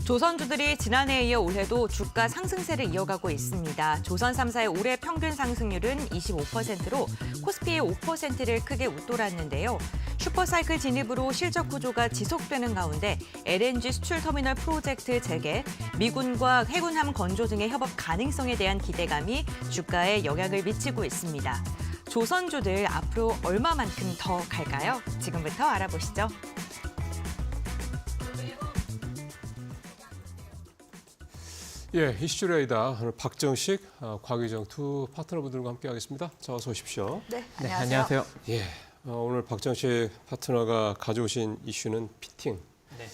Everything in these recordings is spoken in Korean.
조선주들이 지난해에 이어 올해도 주가 상승세를 이어가고 있습니다. 조선 3사의 올해 평균 상승률은 25%로 코스피의 5%를 크게 웃돌았는데요. 슈퍼사이클 진입으로 실적 구조가 지속되는 가운데 LNG 수출 터미널 프로젝트 재개, 미군과 해군함 건조 등의 협업 가능성에 대한 기대감이 주가에 영향을 미치고 있습니다. 조선주들 앞으로 얼마만큼 더 갈까요? 지금부터 알아보시죠. 예, 이슈레이다. 오늘 박정식, 곽유정 두 파트너분들과 함께하겠습니다. 자, 어서 오십시오. 네, 네, 안녕하세요. 안녕하세요. 예, 오늘 박정식 파트너가 가져오신 이슈는 피팅. 네.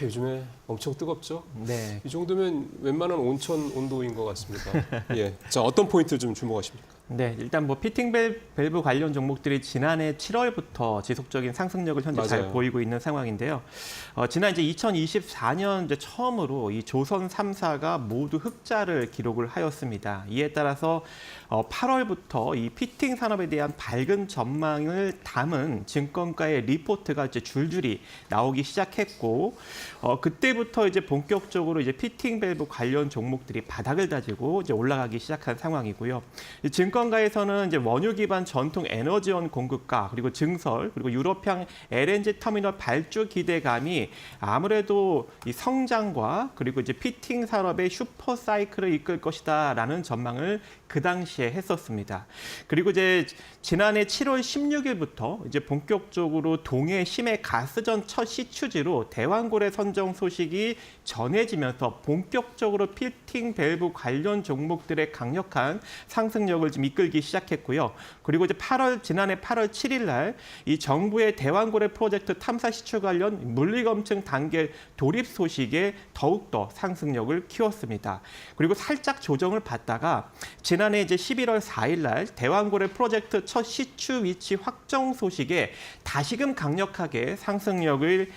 요즘에 엄청 뜨겁죠? 네. 이 정도면 웬만한 온천 온도인 것 같습니다. 예, 자, 어떤 포인트 좀 주목하십니까? 네, 일단 뭐 피팅 밸브 관련 종목들이 지난해 7월부터 지속적인 상승력을 현재 잘 맞아요. 보이고 있는 상황인데요. 지난 이제 2024년 이제 처음으로 이 조선 3사가 모두 흑자를 기록을 하였습니다. 이에 따라서 8월부터 이 피팅 산업에 대한 밝은 전망을 담은 증권가의 리포트가 이제 줄줄이 나오기 시작했고, 그때부터 이제 본격적으로 이제 피팅 밸브 관련 종목들이 바닥을 다지고 이제 올라가기 시작한 상황이고요. 이 증권가에서는 이제 원유 기반 전통 에너지원 공급가, 그리고 증설, 그리고 유럽향 LNG 터미널 발주 기대감이 아무래도 이 성장과 그리고 이제 피팅 산업의 슈퍼 사이클을 이끌 것이다라는 전망을 그 당시에 했었습니다. 그리고 이제 지난해 7월 16일부터 이제 본격적으로 동해 심해 가스전 첫 시추지로 대왕고래 선정 소식이 전해지면서 본격적으로 피팅 밸브 관련 종목들의 강력한 상승력을 좀 이끌기 시작했고요. 그리고 이제 지난해 8월 7일 날 이 정부의 대왕고래 프로젝트 탐사 시추 관련 물리검증 단계 돌입 소식에 더욱더 상승력을 키웠습니다. 그리고 살짝 조정을 받다가 지난해 이제 11월 4일 날 대왕고래 프로젝트 첫 시추 위치 확정 소식에 다시금 강력하게 상승력을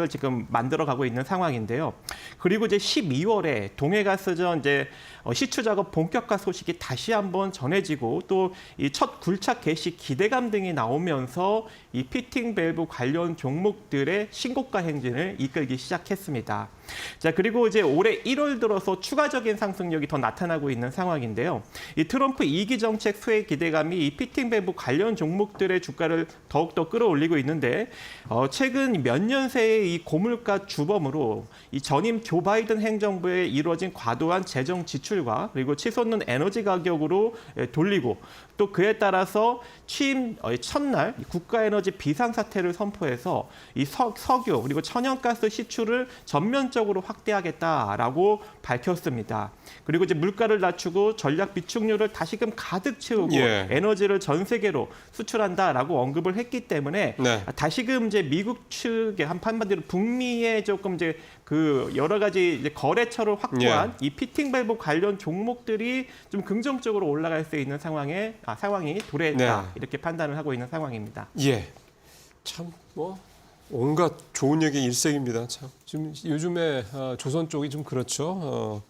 지금 만들어가고 있는 상황인데요. 그리고 이제 12월에 동해가스전 이제 시추 작업 본격화 소식이 다시 한번 전해지고 또 이 첫 굴착 개시 기대감 등이 나오면서 이 피팅 밸브 관련 종목들의 신고가 행진을 이끌기 시작했습니다. 자, 그리고 이제 올해 1월 들어서 추가적인 상승력이 더 나타나고 있는 상황인데요. 이 트럼프 2기 정책 수혜 기대감이 이 피팅 밸브 관련 종목들의 주가를 더욱더 끌어올리고 있는데 최근 몇 년 새의 이 고물가 주범으로 이 전임 조 바이든 행정부에 이루어진 과도한 재정 지출과 그리고 치솟는 에너지 가격으로 돌리고 또 그에 따라서 취임 첫날 국가에너지 비상사태를 선포해서 이 석유 그리고 천연가스 시출을 전면적으로 확대하겠다라고 밝혔습니다. 그리고 이제 물가를 낮추고 전략 비축률을 다시금 가득 채우고 에너지를 전 세계로 수출한다라고 언급을 했기 때문에 다시금 이제 미국 측의 한마디로 북미의 조금 이제 그 여러 가지 이제 거래처를 확보한 이 피팅 밸브 관련 종목들이 좀 긍정적으로 올라갈 수 있는 상황이 도래했다 이렇게 판단을 하고 있는 상황입니다. 예, 참 뭐 온갖 좋은 얘기 일색입니다. 참 지금 요즘에 조선 쪽이 좀 그렇죠.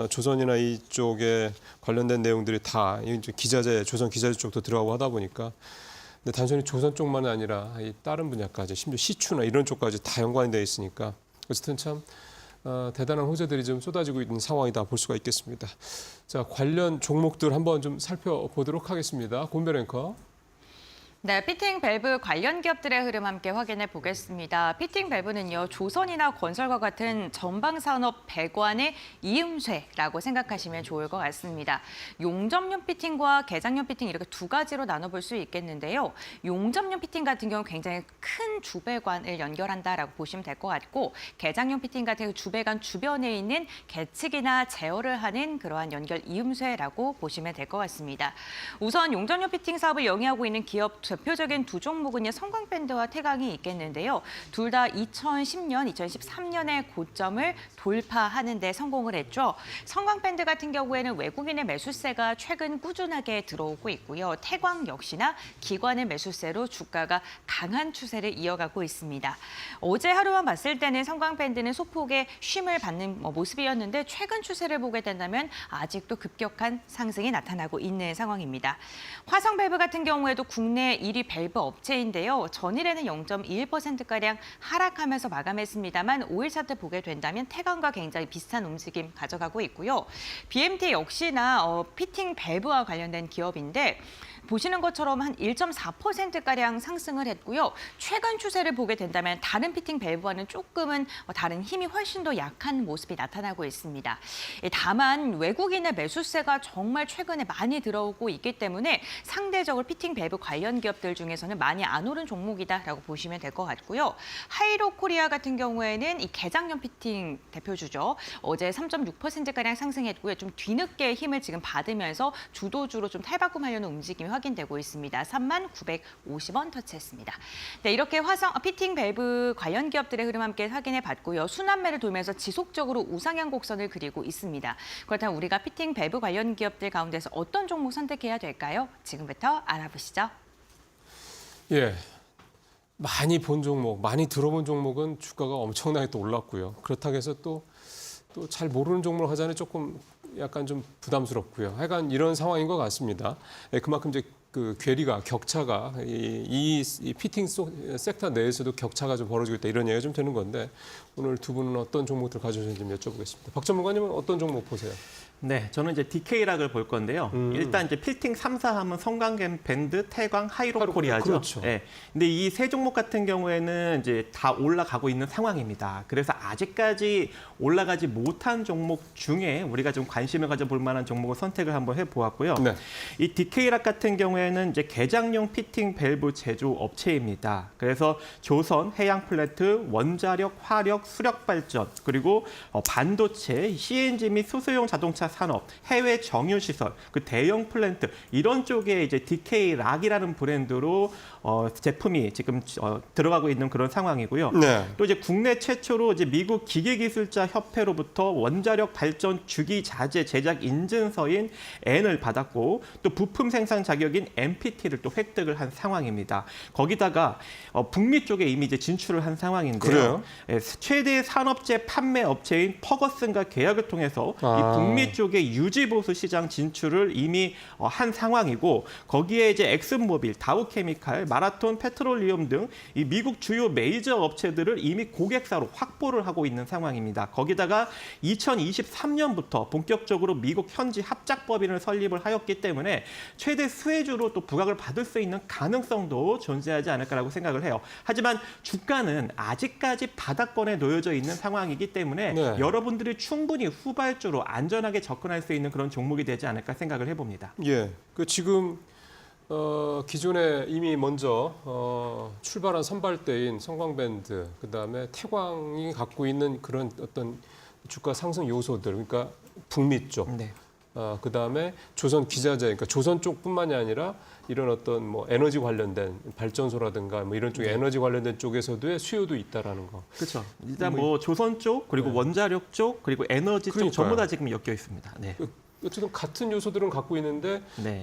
조선이나 이쪽에 관련된 내용들이 다 기자재, 조선 기자재 쪽도 들어가고 하다 보니까. 근데 단순히 조선 쪽만이 아니라 이 다른 분야까지 심지어 시추나 이런 쪽까지 다 연관이 되어 있으니까 어쨌든 참 대단한 호재들이 좀 쏟아지고 있는 상황이다 볼 수가 있겠습니다. 자, 관련 종목들 한번 좀 살펴보도록 하겠습니다. 권별 앵커. 네, 피팅 밸브 관련 기업들의 흐름 함께 확인해 보겠습니다. 피팅 밸브는요, 조선이나 건설과 같은 전방산업 배관의 이음쇠라고 생각하시면 좋을 것 같습니다. 용접용 피팅과 개장용 피팅 이렇게 두 가지로 나눠볼 수 있겠는데요. 용접용 피팅 같은 경우 굉장히 큰 주배관을 연결한다라고 보시면 될 것 같고, 개장용 피팅 같은 경우 주배관 주변에 있는 계측이나 제어를 하는 그러한 연결 이음쇠라고 보시면 될 것 같습니다. 우선 용접용 피팅 사업을 영위하고 있는 기업 대표적인 두 종목은요, 성광밴드와 태광이 있겠는데요. 둘 다 2010년, 2013년의 고점을 돌파하는 데 성공을 했죠. 성광밴드 같은 경우에는 외국인의 매수세가 최근 꾸준하게 들어오고 있고요. 태광 역시나 기관의 매수세로 주가가 강한 추세를 이어가고 있습니다. 어제 하루만 봤을 때는 성광밴드는 소폭의 쉼을 받는 모습이었는데 최근 추세를 보게 된다면 아직도 급격한 상승이 나타나고 있는 상황입니다. 화성밸브 같은 경우에도 국내 시장의 1위 밸브 업체인데요. 전일에는 0.21%가량 하락하면서 마감했습니다만 5일 차트 보게 된다면 태광과 굉장히 비슷한 움직임 가져가고 있고요. BMT 역시나 피팅 밸브와 관련된 기업인데 보시는 것처럼 한 1.4%가량 상승을 했고요. 최근 추세를 보게 된다면 다른 피팅 밸브와는 조금은 다른 힘이 훨씬 더 약한 모습이 나타나고 있습니다. 다만 외국인의 매수세가 정말 최근에 많이 들어오고 있기 때문에 상대적으로 피팅 밸브 관련 기업들 중에서는 많이 안 오른 종목이다라고 보시면 될 것 같고요. 하이로 코리아 같은 경우에는 이 개장용 피팅 대표주죠. 어제 3.6%가량 상승했고요. 좀 뒤늦게 힘을 지금 받으면서 주도주로 좀 탈바꿈하려는 움직임이 확인되고 있습니다. 39,950원 터치했습니다. 네, 이렇게 피팅 밸브 관련 기업들의 흐름 함께 확인해 봤고요. 순환매를 돌면서 지속적으로 우상향 곡선을 그리고 있습니다. 그렇다면 우리가 피팅 밸브 관련 기업들 가운데서 어떤 종목 선택해야 될까요? 지금부터 알아보시죠. 예. 많이 본 종목, 많이 들어본 종목은 주가가 엄청나게 또 올랐고요. 그렇다고 해서 또 잘 모르는 종목을 하자니 조금 약간 좀 부담스럽고요. 하여간 이런 상황인 것 같습니다. 예, 그만큼 이제 그 괴리가 격차가 이 피팅 섹터 내에서도 격차가 좀 벌어지고 있다 이런 얘기가 좀 되는 건데 오늘 두 분은 어떤 종목들 가져오셨는지 좀 여쭤보겠습니다. 박 전문가님은 어떤 종목 보세요? 네, 저는 이제 DK락을 볼 건데요. 일단 이제 필팅 3사 하면 성광 밴드, 태광, 하이로 코리아죠. 그렇죠. 네. 근데 이 세 종목 같은 경우에는 이제 다 올라가고 있는 상황입니다. 그래서 아직까지 올라가지 못한 종목 중에 우리가 좀 관심을 가져볼 만한 종목을 선택을 한번 해보았고요. 네. 이 DK락 같은 경우에는 이제 개장용 피팅 밸브 제조 업체입니다. 그래서 조선, 해양 플랜트, 원자력, 화력, 수력 발전, 그리고 반도체, CNG 및 소수용 자동차 산업, 해외 정유 시설, 그 대형 플랜트 이런 쪽에 이제 DK락이라는 브랜드로 제품이 지금 들어가고 있는 그런 상황이고요. 네. 또 이제 국내 최초로 이제 미국 기계기술자 협회로부터 원자력 발전 주기 자재 제작 인증서인 N을 받았고 또 부품 생산 자격인 NPT를 또 획득을 한 상황입니다. 거기다가 북미 쪽에 이미 이제 진출을 한 상황인데요. 그래요? 예, 최대 산업재 판매 업체인 퍼거슨과 계약을 통해서 이 북미 쪽의 유지보수 시장 진출을 이미 한 상황이고 거기에 이제 엑슨모빌, 다우케미칼, 마라톤, 페트롤리움 등 이 미국 주요 메이저 업체들을 이미 고객사로 확보를 하고 있는 상황입니다. 거기다가 2023년부터 본격적으로 미국 현지 합작법인을 설립을 하였기 때문에 최대 수혜주로 또 부각을 받을 수 있는 가능성도 존재하지 않을까라고 생각을 해요. 하지만 주가는 아직까지 바닥권에 놓여져 있는 상황이기 때문에 네. 여러분들이 충분히 후발주로 안전하게 접근할 수 있는 그런 종목이 되지 않을까 생각을 해봅니다. 예. 그 지금 기존에 이미 먼저 출발한 선발대인 성광밴드, 그다음에 태광이 갖고 있는 그런 어떤 주가 상승 요소들, 그러니까 북미 쪽, 네. 그다음에 조선 기자재, 그러니까 조선 쪽뿐만이 아니라 이런 어떤 뭐 에너지 관련된 발전소라든가 뭐 이런 쪽 에너지 관련된 쪽에서도의 수요도 있다라는 거. 그렇죠. 일단 뭐 조선 쪽 그리고 네. 원자력 쪽 그리고 에너지 쪽 그러니까요. 전부 다 지금 엮여 있습니다. 네. 어쨌든 같은 요소들은 갖고 있는데 네.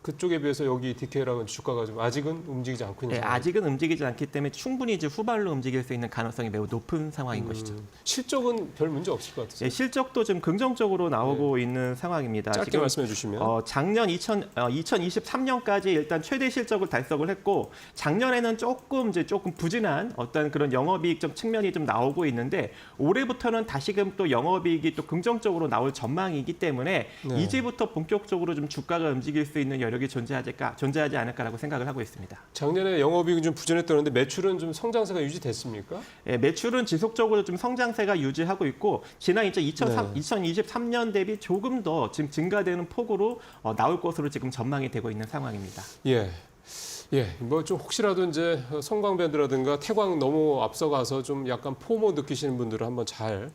그쪽에 비해서 여기 DK랑은 주가가 좀 아직은 움직이지 않고 있는 네, 상황. 아직은 움직이지 않기 때문에 충분히 이제 후발로 움직일 수 있는 가능성이 매우 높은 상황인 것이죠. 실적은 별 문제 없을 것 같으세요? 네, 실적도 좀 긍정적으로 나오고 있는 상황입니다. 짧게 지금 말씀해 주시면. 작년 2023년까지 일단 최대 실적을 달성을 했고 작년에는 조금 부진한 어떤 그런 영업이익적 측면이 좀 나오고 있는데 올해부터는 다시금 또 영업이익이 또 긍정적으로 나올 전망이기 때문에 네. 이제부터 본격적으로 좀 주가가 움직일 수 있는 여력이 존재하지 않을까라고 생각을 하고 있습니다. 작년에 영업이익은 좀 부진했다는데 매출은 좀 성장세가 유지됐습니까? 예, 매출은 지속적으로 좀 성장세가 유지하고 있고 지난 2023년 대비 조금 더 지금 증가되는 폭으로 나올 것으로 지금 전망이 되고 있는 상황입니다. 예. 예, 뭐 좀 혹시라도 이제 성광밴드라든가 태광 너무 앞서가서 좀 약간 포모 느끼시는 분들은 한번 잘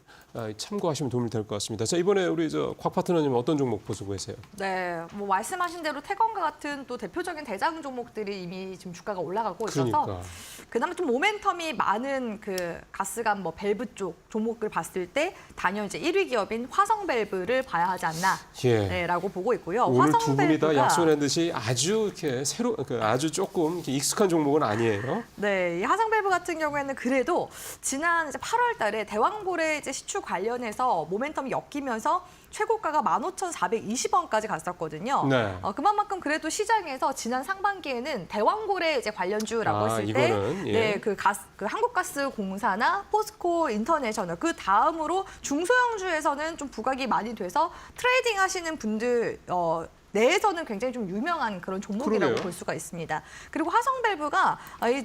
참고하시면 도움이 될 것 같습니다. 자, 이번에 우리 곽 파트너님 어떤 종목 보시고 계세요? 네, 뭐 말씀하신 대로 태광과 같은 또 대표적인 대자금 종목들이 이미 지금 주가가 올라가고 있어서 그러니까. 그나마 좀 모멘텀이 많은 그 가스관 뭐 밸브 쪽 종목을 봤을 때 단연 이제 1위 기업인 화성밸브를 봐야 하지 않나라고 예. 보고 있고요. 오늘 두 분이 다 화성밸브가 약속한 듯이 아주 이렇게 아주 조금 이렇게 익숙한 종목은 아니에요. 네, 이 화성밸브 같은 경우에는 그래도 지난 이제 8월 달에 대왕고래 이제 시추 관련해서 모멘텀이 엮이면서 최고가가 15,420원까지 갔었거든요. 네. 그만큼 그래도 시장에서 지난 상반기에는 대왕고래 이제 관련주라고 했을 때, 이거는, 예. 네, 그 한국가스공사나 포스코 인터내셔널 그 다음으로 중소형주에서는 좀 부각이 많이 돼서 트레이딩 하시는 분들 내에서는 굉장히 좀 유명한 그런 종목이라고 그러네요. 볼 수가 있습니다. 그리고 화성밸브가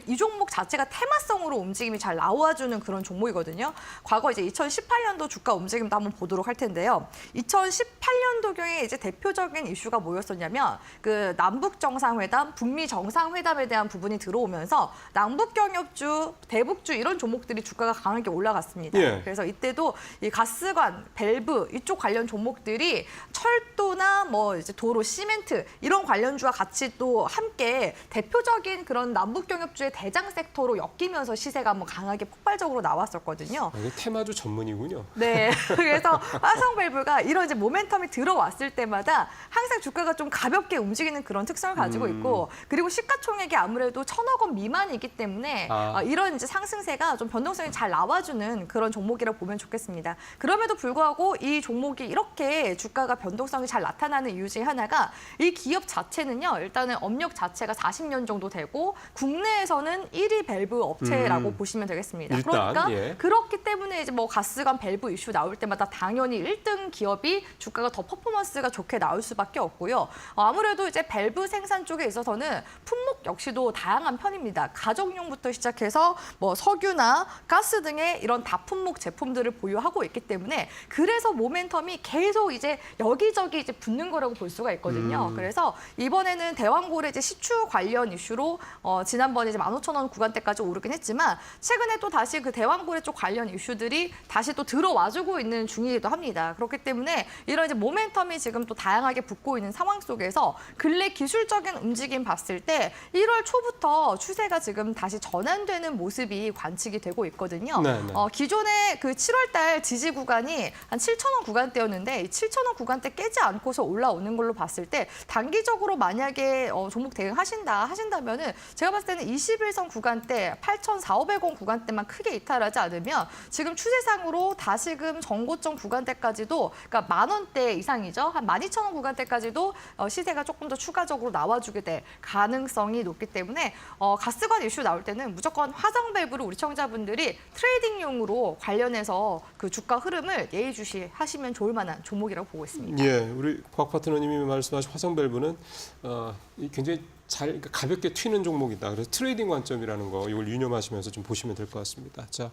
이 종목 자체가 테마성으로 움직임이 잘 나와주는 그런 종목이거든요. 과거 이제 2018년도 주가 움직임도 한번 보도록 할 텐데요. 2018년도경에 이제 대표적인 이슈가 뭐였었냐면 그 남북 정상회담, 북미 정상회담에 대한 부분이 들어오면서 남북 경협주, 대북주 이런 종목들이 주가가 강하게 올라갔습니다. 예. 그래서 이때도 이 가스관, 밸브 이쪽 관련 종목들이 철도나 뭐 이제 도로, 시멘트 이런 관련주와 같이 또 함께 대표적인 그런 남북 경협주의 대장 섹터로 엮이면서 시세가 한번 강하게 폭발적으로 나왔었거든요. 이게 테마주 전문이군요. 네, 그래서 화성밸브가 이런 이제 모멘텀이 들어왔을 때마다 항상 주가가 좀 가볍게 움직이는 그런 특성을 가지고 있고, 그리고 시가총액이 아무래도 1,000억 원 미만이기 때문에 이런 이제 상승세가 좀 변동성이 잘 나와주는 그런 종목이라고 보면 좋겠습니다. 그럼에도 불구하고 이 종목이 이렇게 주가가 변동성이 잘 나타나는 이유 중에 하나가 이 기업 자체는요, 일단은 업력 자체가 40년 정도 되고 국내에서는 1위 밸브 업체라고 보시면 되겠습니다. 일단, 그러니까 예. 그렇기 때문에 이제 뭐 가스관 밸브 이슈 나올 때마다 당연히 1등 기업이 주가가 더 퍼포먼스가 좋게 나올 수밖에 없고요. 아무래도 이제 밸브 생산 쪽에 있어서는 품목 역시도 다양한 편입니다. 가정용부터 시작해서 뭐 석유나 가스 등의 이런 다품목 제품들을 보유하고 있기 때문에 그래서 모멘텀이 계속 이제 여기저기 이제 붙는 거라고 볼 수가 있거든요. 그래서 이번에는 대왕고래 이제 시추 관련 이슈로 지난번에 이제 15,000원 구간대까지 오르긴 했지만 최근에 또 다시 그 대왕고래 쪽 관련 이슈들이 다시 또 들어와주고 있는 중이기도 합니다. 그렇기 때문에 이런 이제 모멘텀이 지금 또 다양하게 붙고 있는 상황 속에서 근래 기술적인 움직임 봤을 때 1월 초부터 추세가 지금 다시 전환되는 모습이 관측이 되고 있거든요. 네, 네. 기존에 그 7월 달 지지 구간이 한 7,000원 구간대였는데 이 7,000원 구간대 깨지 않고서 올라오는 걸로 봤을 때 단기적으로 만약에 종목 대응하신다면은 제가 봤을 때는 21선 구간대 8,400원 구간대만 크게 이탈하지 않으면 지금 추세상으로 다시금 전고점 구간대까지도 그러니까 10,000원대 이상이죠. 한 12,000원 구간대까지도 시세가 조금 더 추가적으로 나와주게 될 가능성이 높기 때문에 가스관 이슈 나올 때는 무조건 화성밸브를 우리 청자분들이 트레이딩용으로 관련해서 그 주가 흐름을 예의주시하시면 좋을 만한 종목이라고 보고 있습니다. 예, 우리 곽 파트너님이 말씀하신 화성밸브는 굉장히 그러니까 가볍게 튀는 종목이다. 그래서 트레이딩 관점이라는 거 이걸 유념하시면서 좀 보시면 될 것 같습니다. 자,